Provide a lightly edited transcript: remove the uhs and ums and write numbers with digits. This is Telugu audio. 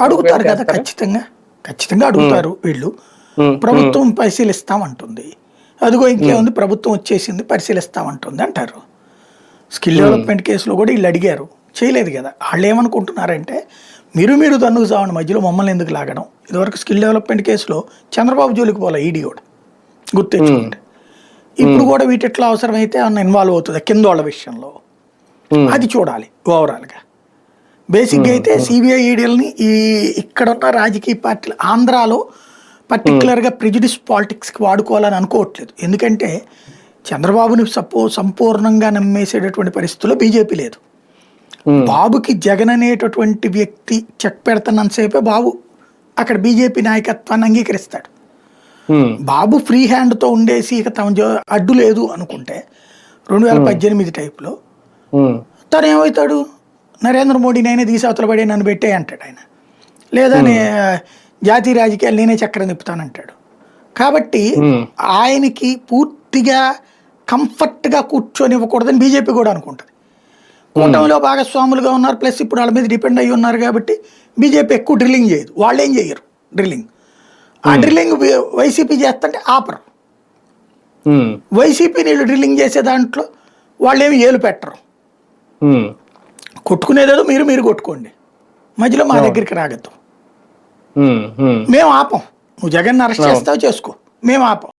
అడుగుతారు కదా, ఖచ్చితంగా ఖచ్చితంగా అడుగుతారు వీళ్ళు. ప్రభుత్వం పరిశీలిస్తామంటుంది. అదిగో ఇంకేముంది, ప్రభుత్వం వచ్చేసింది పరిశీలిస్తామంటుంది అంటారు. స్కిల్ డెవలప్మెంట్ కేసులో కూడా వీళ్ళు అడిగారు, చేయలేదు కదా. వాళ్ళు ఏమనుకుంటున్నారంటే మీరు తన్నుకు సావండి, మధ్యలో మమ్మల్ని ఎందుకు లాగడం. ఇదివరకు స్కిల్ డెవలప్మెంట్ కేసులో చంద్రబాబు జోలికి పోలే ఈడీ కూడా, గుర్తు తెచ్చుకోండి. ఇప్పుడు కూడా వీటిట్లో అవసరమైతే ఏమన్నా ఇన్వాల్వ్ అవుతుంది కింద వాళ్ళ విషయంలో, అది చూడాలి ఓవరాల్గా. బేసిక్గా అయితే సిబిఐ ఈడీలని ఇక్కడున్న రాజకీయ పార్టీలు ఆంధ్రాలో పర్టికులర్గా ప్రిజుడిస్ పాలిటిక్స్కి వాడుకోవాలని అనుకోవట్లేదు. ఎందుకంటే చంద్రబాబుని సంపూర్ణంగా నమ్మేసేటటువంటి పరిస్థితుల్లో బీజేపీ లేదు. బాబుకి జగన్ అనేటటువంటి వ్యక్తి చెక్ పెడుతున్నంతసేపే బాబు అక్కడ బీజేపీ నాయకత్వాన్ని అంగీకరిస్తాడు. బాబు ఫ్రీ హ్యాండ్తో ఉండేసి ఇక తమ అడ్డు లేదు అనుకుంటే 2018 టైప్లో తను ఏమవుతాడు, నరేంద్ర మోడీ నేనే తీసావతల పడే నన్ను పెట్టే అంటాడు ఆయన. లేదా జాతీయ రాజకీయాలు నేనే చక్రం తిప్పుతానంటాడు. కాబట్టి ఆయనకి పూర్తిగా కంఫర్ట్గా కూర్చొని ఇవ్వకూడదని బీజేపీ కూడా అనుకుంటుంది. కూటమిలో భాగస్వాములుగా ఉన్నారు, ప్లస్ ఇప్పుడు వాళ్ళ మీద డిపెండ్ అయ్యి ఉన్నారు కాబట్టి బీజేపీ ఎక్కువ డ్రిల్లింగ్ చేయదు. వాళ్ళు ఏం చేయరు డ్రిల్లింగ్. ఆ డ్రిల్లింగ్ వైసీపీ చేస్తుంటే ఆపరు. వైసీపీ నీళ్ళు డ్రిల్లింగ్ చేసే దాంట్లో వాళ్ళు ఏమి ఏలు పెట్టరు. కొట్టుకునేదేదో మీరు కొట్టుకోండి, మధ్యలో మా దగ్గరికి రాగద్దు, మేము ఆపం. నువ్వు జగన్ అరెస్ట్ చేస్తావు చేసుకో, మేము ఆపం.